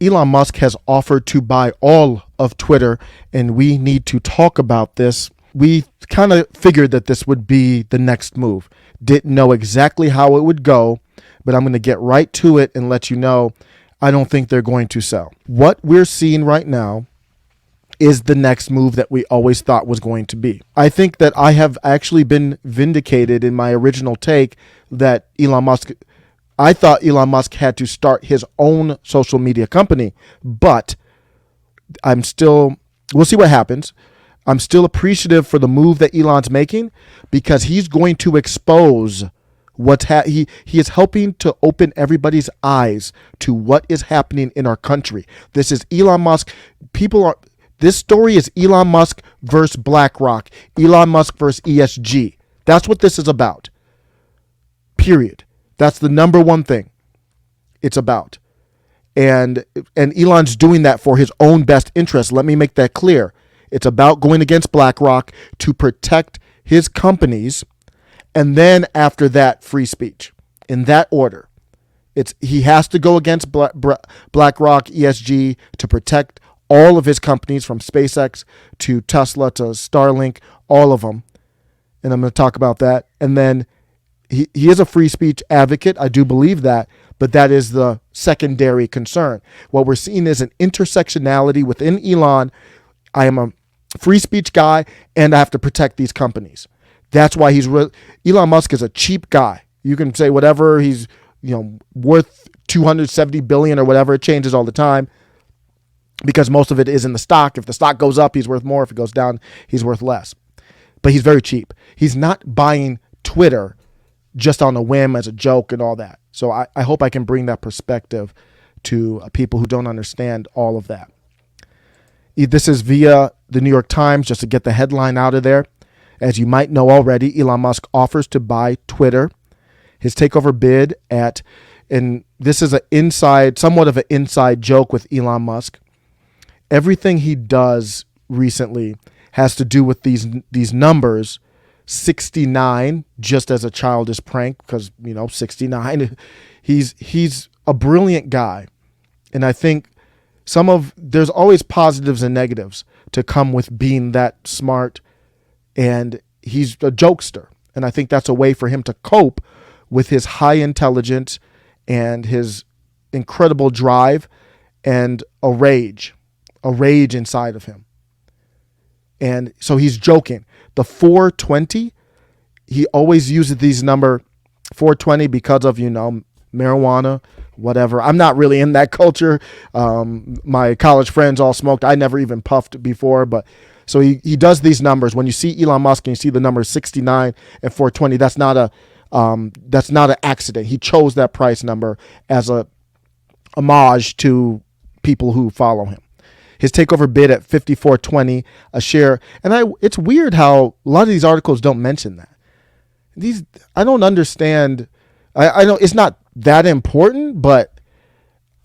Elon Musk has offered to buy all of Twitter, and we need to talk about this. We kind of figured that this would be the next move. Didn't know exactly how it would go, but I'm going to get right to it and let you know I don't think they're going to sell. What we're seeing right now is the next move that we always thought was going to be. I think that I have actually been vindicated in my original take that I thought Elon Musk had to start his own social media company, but we'll see what happens. I'm still appreciative for the move that Elon's making because he's going to expose he is helping to open everybody's eyes to what is happening in our country. This is Elon Musk. This story is Elon Musk versus BlackRock, Elon Musk versus ESG. That's what this is about. Period. That's the number one thing it's about. And Elon's doing that for his own best interest. Let me make that clear. It's about going against BlackRock to protect his companies, and then after that, free speech. In that order. He has to go against BlackRock, ESG to protect all of his companies from SpaceX to Tesla to Starlink, all of them. And I'm going to talk about that. And then he is a free speech advocate. I do believe that, but that is the secondary concern. What we're seeing is an intersectionality within Elon. I am a free speech guy and I have to protect these companies. That's why Elon Musk is a cheap guy. You can say whatever, he's worth 270 billion or whatever. It changes all the time because most of it is in the stock. If the stock goes up, he's worth more. If it goes down, he's worth less. But he's very cheap. He's not buying Twitter just on a whim as a joke and all that. So I hope I can bring that perspective to people who don't understand all of that. This is via the New York Times, just to get the headline out of there. As you might know already, Elon Musk offers to buy Twitter. His takeover bid and this is somewhat of an inside joke with Elon Musk. Everything he does recently has to do with these numbers. 69, just as a childish prank, because 69. He's a brilliant guy, and I think there's always positives and negatives to come with being that smart, and he's a jokester, and I think that's a way for him to cope with his high intelligence and his incredible drive and a rage inside of him. And so he's joking. The 420, he always uses these number 420 because of, marijuana, whatever. I'm not really in that culture. My college friends all smoked. I never even puffed before, but so he does these numbers. When you see Elon Musk and you see the numbers 69 and 420, that's not an accident. He chose that price number as a homage to people who follow him. His takeover bid at $54.20 a share. And it's weird how a lot of these articles don't mention that. I don't understand. I know it's not that important, but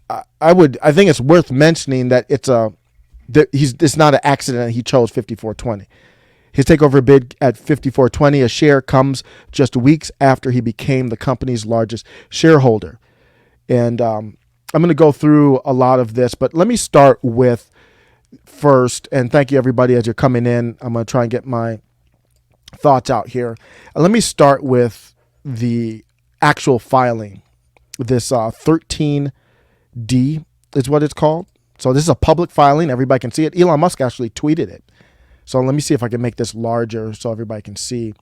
I think it's worth mentioning that it's not an accident that he chose $54.20. His takeover bid at $54.20 a share comes just weeks after he became the company's largest shareholder. And I'm going to go through a lot of this, but let me start with first, and thank you everybody as you're coming in. I'm going to try and get my thoughts out here. Let me start with the actual filing. This 13D is what it's called. So this is a public filing. Everybody can see it. Elon Musk actually tweeted it. So let me see if I can make this larger so everybody can see.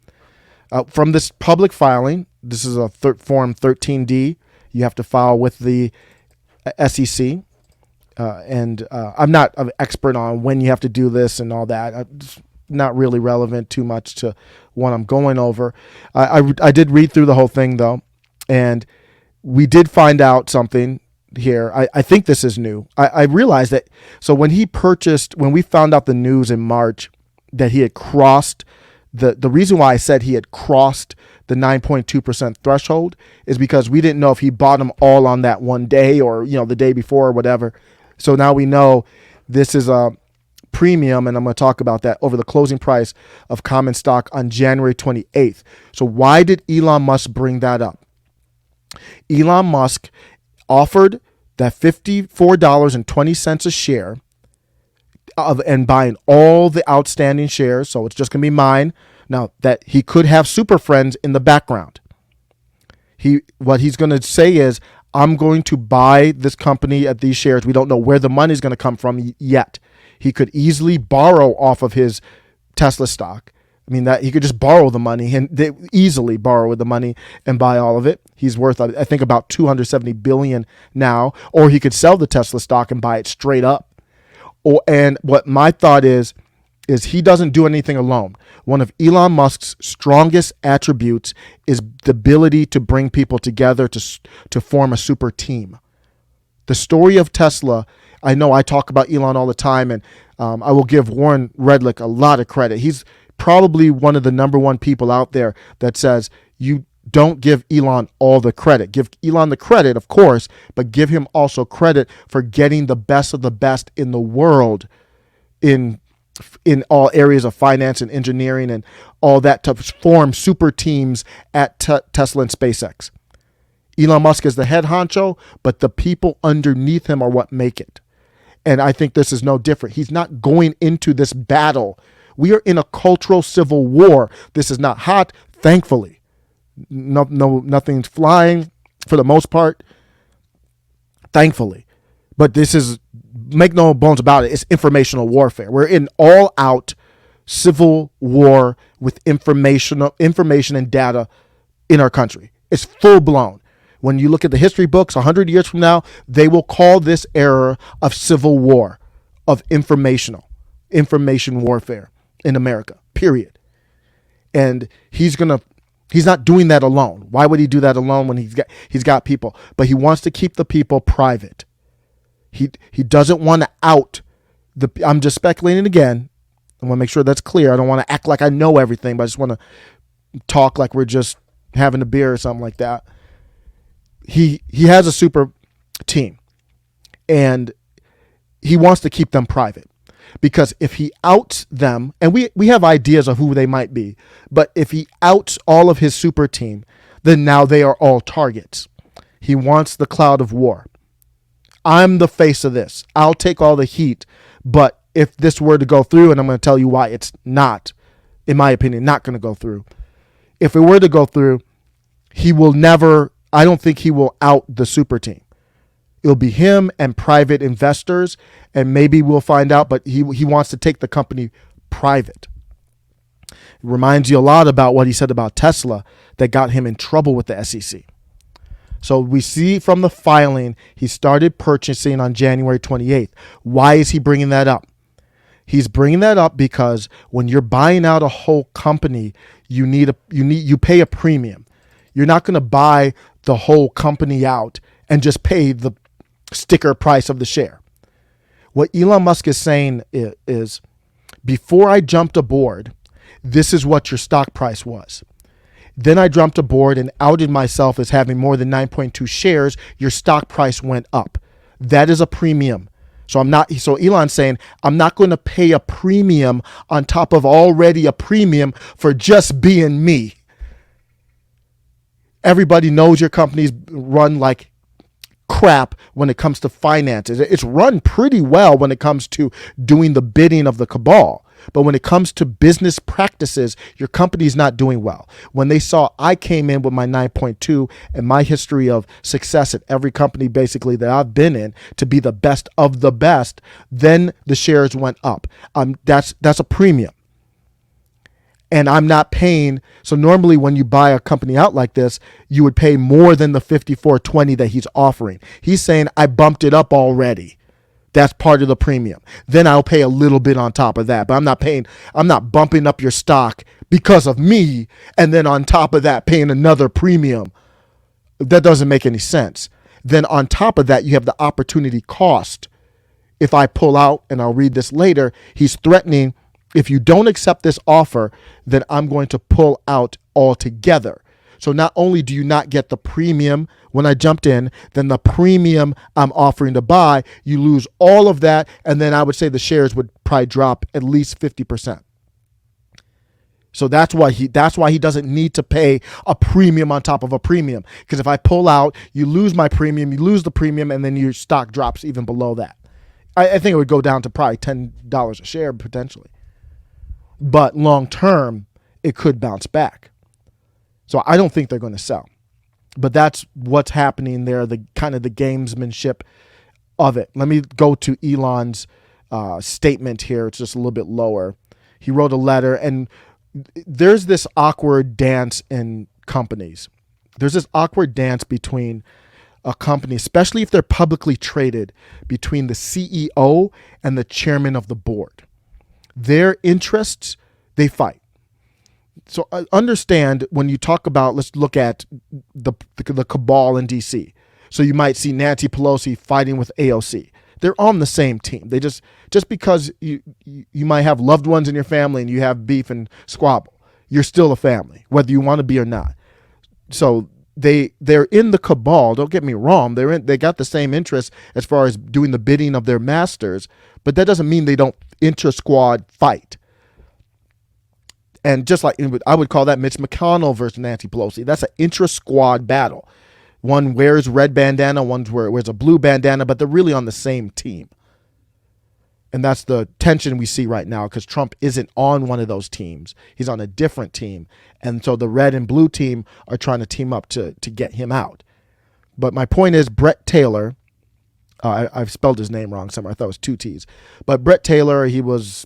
From this public filing, this is a Form 13D. You have to file with the SEC. And I'm not an expert on when you have to do this and all that. It's not really relevant too much to what I'm going over. I did read through the whole thing, though, and we did find out something here. I think this is new. I realized that. So when we found out the news in March that he had crossed the reason why I said he had crossed the 9.2% threshold is because we didn't know if he bought them all on that one day or, the day before or whatever. So now we know this is a premium, and I'm going to talk about that over the closing price of common stock on January 28th. So why did Elon Musk bring that up? Elon Musk offered that $54.20 a share and buying all the outstanding shares, so it's just going to be mine. Now, that he could have super friends in the background. What he's going to say is, I'm going to buy this company at these shares. We don't know where the money is going to come from yet. He could easily borrow off of his Tesla stock. I mean, that he could just borrow the money and easily borrow the money and buy all of it. He's worth, I think, about $270 billion now. Or he could sell the Tesla stock and buy it straight up. And what my thought is he doesn't do anything alone. One of Elon Musk's strongest attributes is the ability to bring people together to form a super team. The story of Tesla, I know I talk about Elon all the time, and I will give Warren Redlick a lot of credit. He's probably one of the number one people out there that says you don't give Elon all the credit. Give Elon the credit, of course, but give him also credit for getting the best of the best in the world in all areas of finance and engineering and all that to form super teams at Tesla and SpaceX. Elon Musk is the head honcho, but the people underneath him are what make it. And I think this is no different. He's not going into this battle. We are in a cultural civil war. This is not hot, thankfully. Nothing's flying for the most part, thankfully. But this is, make no bones about it, it's informational warfare. We're in all-out civil war with information and data in our country. It's full-blown. When you look at the history books 100 years from now, they will call this era of civil war, of information warfare in America, period. And he's not doing that alone. Why would he do that alone when he's got people? But he wants to keep the people private. He doesn't want to out the. I'm just speculating again. I want to make sure that's clear. I don't want to act like I know everything, but I just want to talk like we're just having a beer or something like that. He has a super team, and he wants to keep them private, because if he outs them, and we have ideas of who they might be, but if he outs all of his super team, then now they are all targets. He wants the cloud of war. I'm the face of this. I'll take all the heat, but if this were to go through, and I'm going to tell you why it's not, in my opinion, not going to go through. If it were to go through, I don't think he will out the super team. It'll be him and private investors, and maybe we'll find out, but he wants to take the company private. It reminds you a lot about what he said about Tesla that got him in trouble with the SEC. So we see from the filing, he started purchasing on January 28th. Why is he bringing that up? He's bringing that up because when you're buying out a whole company, you pay a premium. You're not going to buy the whole company out and just pay the sticker price of the share. What Elon Musk is saying is, before I jumped aboard, this is what your stock price was. Then I jumped aboard and outed myself as having more than 9.2 shares. Your stock price went up. That is a premium. So Elon's saying, I'm not going to pay a premium on top of already a premium for just being me. Everybody knows your company's run like crap when it comes to finances. It's run pretty well when it comes to doing the bidding of the cabal. But when it comes to business practices, your company's not doing well. When they saw I came in with my 9.2 and my history of success at every company basically that I've been in to be the best of the best, then the shares went up. That's a premium. And I'm not paying. So normally when you buy a company out like this, you would pay more than the $54.20 that he's offering. He's saying, I bumped it up already. That's part of the premium. Then I'll pay a little bit on top of that. But I'm not bumping up your stock because of me. And then on top of that, paying another premium. That doesn't make any sense. Then on top of that, you have the opportunity cost. If I pull out, and I'll read this later, he's threatening, if you don't accept this offer, then I'm going to pull out altogether. So not only do you not get the premium when I jumped in, then the premium I'm offering to buy, you lose all of that. And then I would say the shares would probably drop at least 50%. So that's why he doesn't need to pay a premium on top of a premium. Because if I pull out, you lose my premium, you lose the premium, and then your stock drops even below that. I think it would go down to probably $10 a share potentially. But long term, it could bounce back. So I don't think they're going to sell. But that's what's happening there, the kind of the gamesmanship of it. Let me go to Elon's statement here. It's just a little bit lower. He wrote a letter, and there's this awkward dance in companies. There's this awkward dance between a company, especially if they're publicly traded, between the CEO and the chairman of the board. Their interests, they fight. So understand when you talk about, let's look at the cabal in DC. So you might see Nancy Pelosi fighting with AOC. They're on the same team. They just because you might have loved ones in your family and you have beef and squabble, you're still a family, whether you want to be or not. So they're in the cabal. Don't get me wrong. They got the same interests as far as doing the bidding of their masters, but that doesn't mean they don't intra-squad fight. And just like I would call that Mitch McConnell versus Nancy Pelosi. That's an intra-squad battle. One wears red bandana, one wears a blue bandana, but they're really on the same team. And that's the tension we see right now because Trump isn't on one of those teams. He's on a different team. And so the red and blue team are trying to team up to get him out. But my point is Brett Taylor, I've spelled his name wrong somewhere. I thought it was 2 T's. But Brett Taylor, he was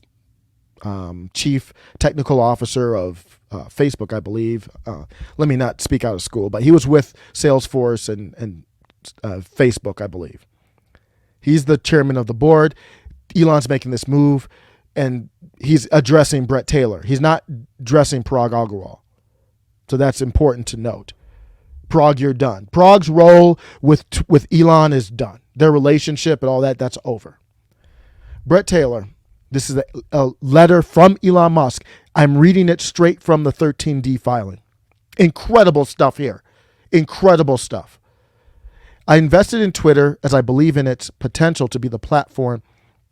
chief technical officer of Facebook, I believe. Let me not speak out of school, but he was with Salesforce and Facebook, I believe. He's the chairman of the board. Elon's making this move, and he's addressing Brett Taylor. He's not addressing Parag Agrawal. So that's important to note. Parag, you're done. Parag's role with Elon is done. Their relationship and all that, that's over. Brett Taylor, this is a letter from Elon Musk. I'm reading it straight from the 13D filing. Incredible stuff here. Incredible stuff. I invested in Twitter as I believe in its potential to be the platform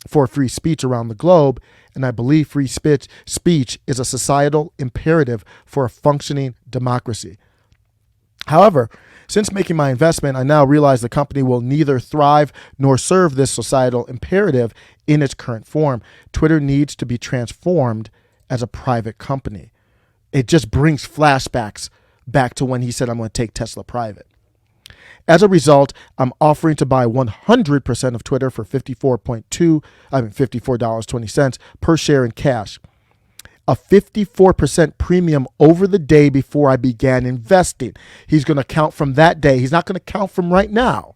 for free speech around the globe, and I believe free speech is a societal imperative for a functioning democracy. However, since making my investment, I now realize the company will neither thrive nor serve this societal imperative in its current form. Twitter needs to be transformed as a private company. It just brings flashbacks back to when he said, I'm going to take Tesla private. As a result, I'm offering to buy 100% of Twitter for $54.20 per share in cash. A 54% premium over the day before I began investing. He's going to count from that day. He's not going to count from right now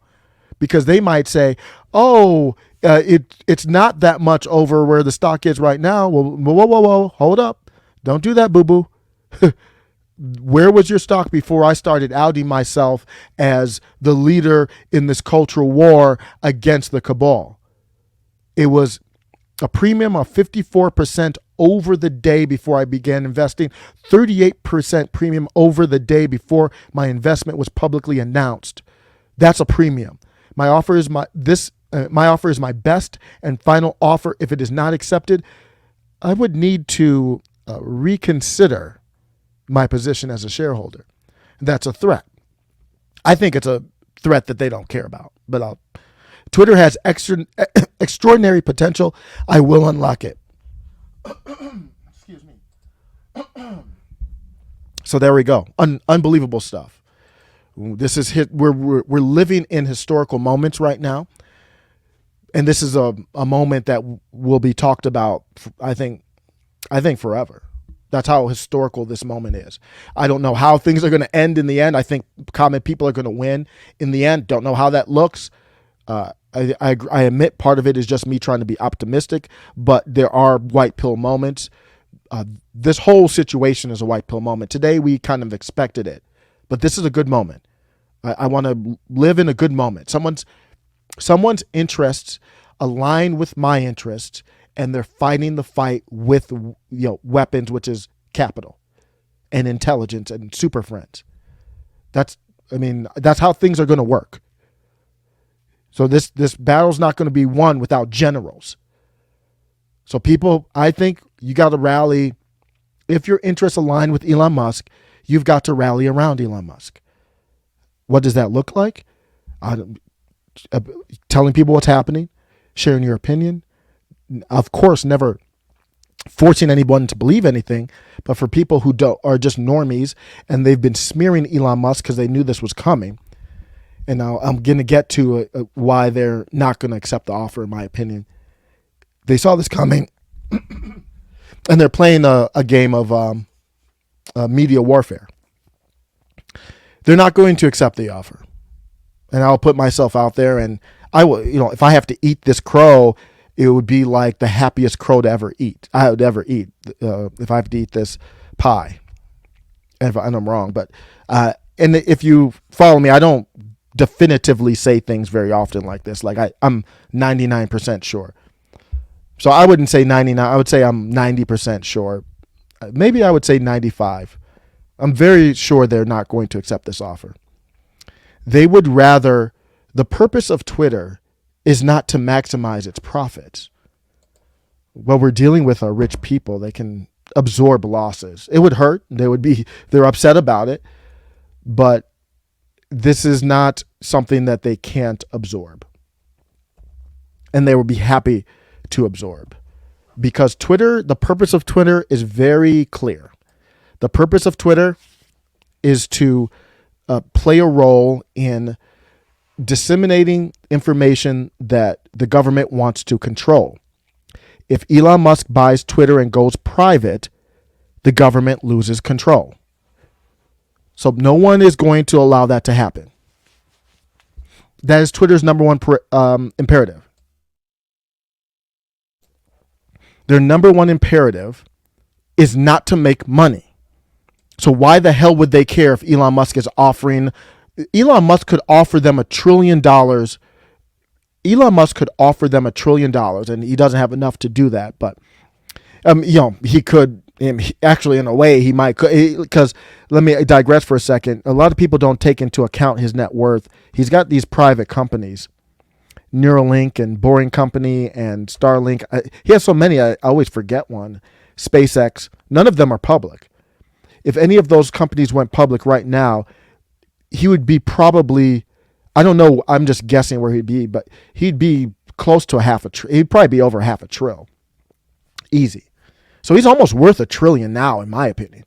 because they might say, it's not that much over where the stock is right now. Whoa, hold up. Don't do that, boo-boo. Where was your stock before I started outing myself as the leader in this cultural war against the cabal? It was a premium of 54% over the day before I began investing, 38% premium over the day before my investment was publicly announced. That's a premium. My offer is my best and final offer. If it is not accepted, I would need to reconsider my position as a shareholder. That's a threat. I think it's a threat that they don't care about. But Twitter has extraordinary potential. I will unlock it. Excuse me. So there we go. Unbelievable stuff. This is we're living in historical moments right now, and this is a moment that will be talked about. I think forever. That's how historical this moment is. I don't know how things are going to end in the end. I think common people are going to win in the end. Don't know how that looks. I admit part of it is just me trying to be optimistic, but there are white pill moments. This whole situation is a white pill moment. Today we kind of expected it, but this is a good moment. I want to live in a good moment. Someone's interests align with my interests, and they're fighting the fight with weapons, which is capital and intelligence and super friends. That's how things are going to work. So this battle's not going to be won without generals. So people, I think you got to rally if your interests align with Elon Musk, you've got to rally around Elon Musk. What does that look like? Telling people what's happening, sharing your opinion. Of course, never forcing anyone to believe anything, but for people who are just normies and they've been smearing Elon Musk because they knew this was coming. And now I'm going to get to why they're not going to accept the offer, in my opinion. They saw this coming, and they're playing a game of media warfare. They're not going to accept the offer. And I'll put myself out there, and I will, if I have to eat this crow, it would be like the happiest crow to ever eat. I would ever eat if I have to eat this pie. And I'm wrong, but and if you follow me, I don't definitively say things very often like this. Like I'm 99% sure. So I wouldn't say 99. I would say I'm 90% sure. Maybe I would say 95. I'm very sure they're not going to accept this offer. They would rather, the purpose of Twitter is not to maximize its profits. What we're dealing with are rich people. They can absorb losses. It would hurt. They're upset about it, but this is not something that they can't absorb. And they will be happy to absorb, because Twitter, the purpose of Twitter is very clear. The purpose of Twitter is to play a role in disseminating information that the government wants to control. If Elon Musk buys Twitter and goes private, the government loses control. So no one is going to allow that to happen. That is Twitter's number one imperative. Their number one imperative is not to make money. So why the hell would they care if Elon Musk is offering? Elon Musk could offer them $1 trillion. Elon Musk could offer them $1 trillion, and he doesn't have enough to do that. But he could. Actually, in a way, he might. Because let me digress for a second. A lot of people don't take into account his net worth. He's got these private companies, Neuralink and Boring Company and Starlink. He has so many. I always forget one. SpaceX. None of them are public. If any of those companies went public right now, he would be probably, I don't know, I'm just guessing where he'd be, but he'd be close to he'd probably be over $500 billion. Easy. So he's almost worth $1 trillion now, in my opinion.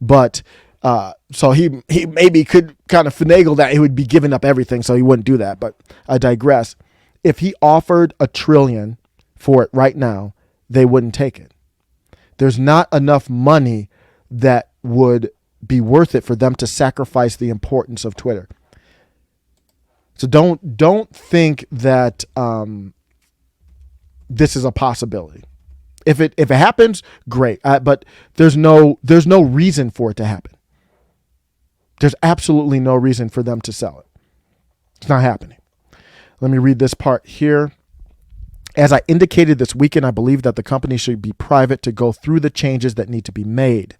But so he maybe could kind of finagle that. He would be giving up everything, so he wouldn't do that. But I digress. If he offered $1 trillion for it right now, they wouldn't take it. There's not enough money that would be worth it for them to sacrifice the importance of Twitter. So don't think that this is a possibility. If it happens, great. But there's no reason for it to happen. There's absolutely no reason for them to sell it. It's not happening. Let me read this part here. As I indicated this weekend, I believe that the company should be private to go through the changes that need to be made.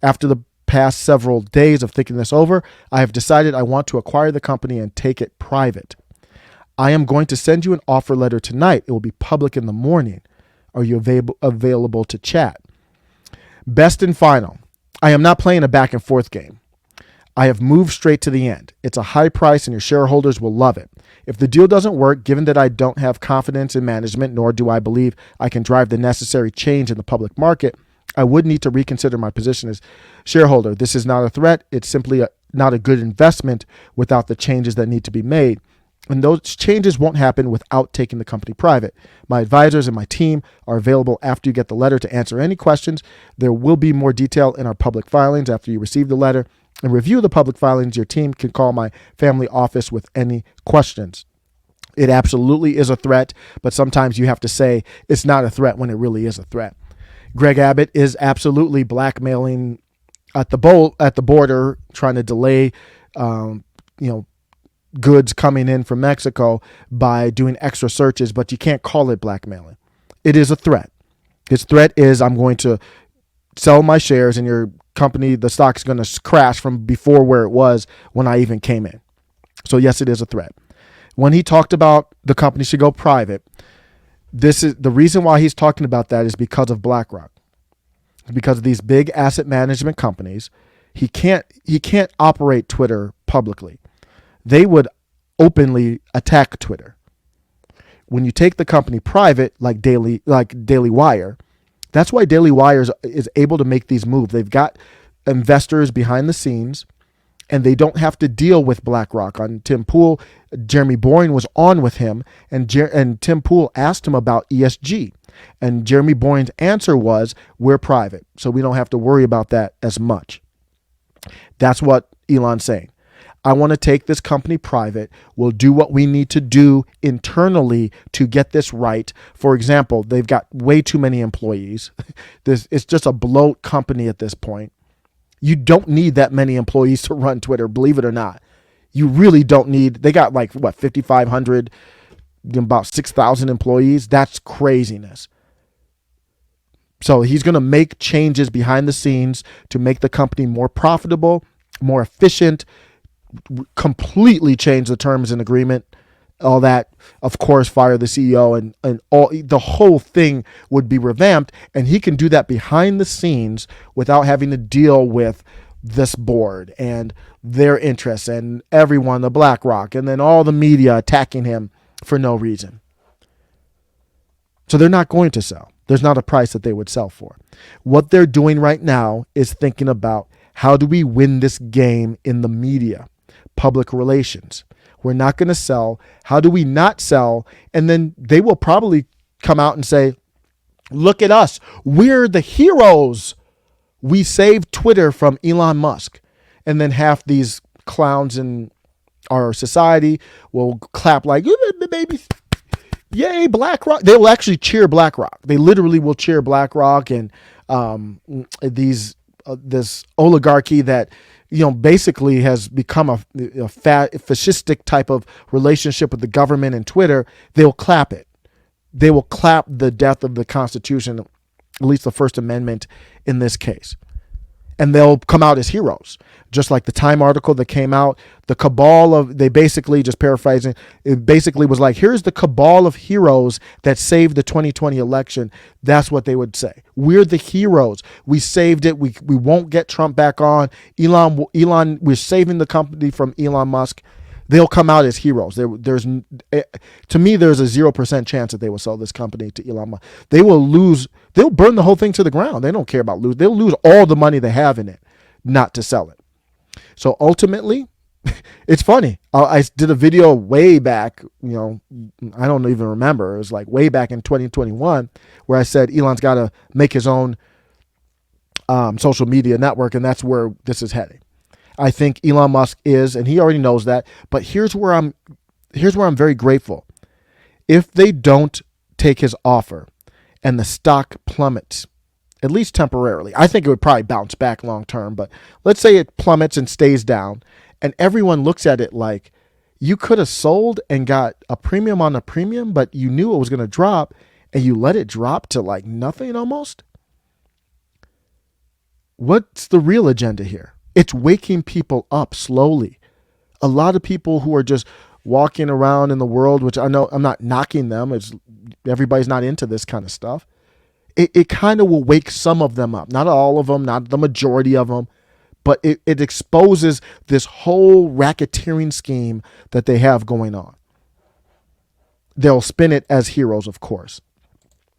After the past several days of thinking this over, I have decided I want to acquire the company and take it private. I am going to send you an offer letter tonight. It will be public in the morning. Are you available to chat? Best and final. I am not playing a back and forth game. I have moved straight to the end. It's a high price and your shareholders will love it. If the deal doesn't work, given that I don't have confidence in management, nor do I believe I can drive the necessary change in the public market, I would need to reconsider my position as shareholder. This is not a threat. It's simply not a good investment without the changes that need to be made. And those changes won't happen without taking the company private. My advisors and my team are available after you get the letter to answer any questions. There will be more detail in our public filings after you receive the letter. And review the public filings. Your team can call my family office with any questions. It absolutely is a threat, but sometimes you have to say it's not a threat when it really is a threat. Greg Abbott is absolutely blackmailing at the border, trying to delay, goods coming in from Mexico by doing extra searches, but you can't call it blackmailing. It is a threat. His threat is, I'm going to sell my shares in your company. The stock is going to crash from before where it was when I even came in. So yes, it is a threat. When he talked about the company should go private, this is the reason why he's talking about that is because of BlackRock. because of these big asset management companies. He can't operate Twitter publicly. They would openly attack Twitter. When you take the company private, like Daily Wire, that's why Daily Wire is able to make these moves. They've got investors behind the scenes, and they don't have to deal with BlackRock. On Tim Pool, Jeremy Boring was on with him, and Tim Pool asked him about ESG. And Jeremy Boring's answer was, we're private, so we don't have to worry about that as much. That's what Elon's saying. I want to take this company private. We'll do what we need to do internally to get this right. For example, they've got way too many employees. It's just a bloat company at this point. You don't need that many employees to run Twitter, believe it or not. You really don't need, they got 5,500, about 6,000 employees. That's craziness. So he's going to make changes behind the scenes to make the company more profitable, more efficient, completely change the terms and agreement, all that. Of course, fire the CEO, and all the whole thing would be revamped, and he can do that behind the scenes without having to deal with this board and their interests and everyone, the BlackRock, and then all the media attacking him for no reason. So they're not going to sell. There's not a price that they would sell for. What they're doing right now is thinking about, how do we win this game in the media? Public relations. We're not going to sell. How do we not sell? And then they will probably come out and say, look at us. We're the heroes. We saved Twitter from Elon Musk. And then half these clowns in our society will clap like, baby, yay, BlackRock. They will actually cheer BlackRock. They literally will cheer BlackRock and this oligarchy that, basically has become a fascistic type of relationship with the government and Twitter. They'll clap it. They will clap the death of the Constitution, at least the First Amendment in this case. And they'll come out as heroes. Just like the Time article that came out, the cabal of, they basically, just paraphrasing, it basically was like, here's the cabal of heroes that saved the 2020 election. That's what they would say. We're the heroes. We saved it. We won't get Trump back on. Elon, we're saving the company from Elon Musk. They'll come out as heroes. To me, there's a 0% chance that they will sell this company to Elon Musk. They will lose. They'll burn the whole thing to the ground. They don't care about lose. They'll lose all the money they have in it, not to sell it. So ultimately, it's funny. I did a video way back, I don't even remember. It was like way back in 2021 where I said Elon's got to make his own social media network, and that's where this is heading. I think Elon Musk is, and he already knows that. But here's where I'm very grateful. If they don't take his offer and the stock plummets, at least temporarily, I think it would probably bounce back long term. But let's say it plummets and stays down, and everyone looks at it like, you could have sold and got a premium on a premium, but you knew it was going to drop, and you let it drop to like nothing almost. What's the real agenda here? It's waking people up slowly. A lot of people who are just walking around in the world, which I know I'm not knocking them. Everybody's not into this kind of stuff. It kind of will wake some of them up. Not all of them, not the majority of them, but it exposes this whole racketeering scheme that they have going on. They'll spin it as heroes, of course.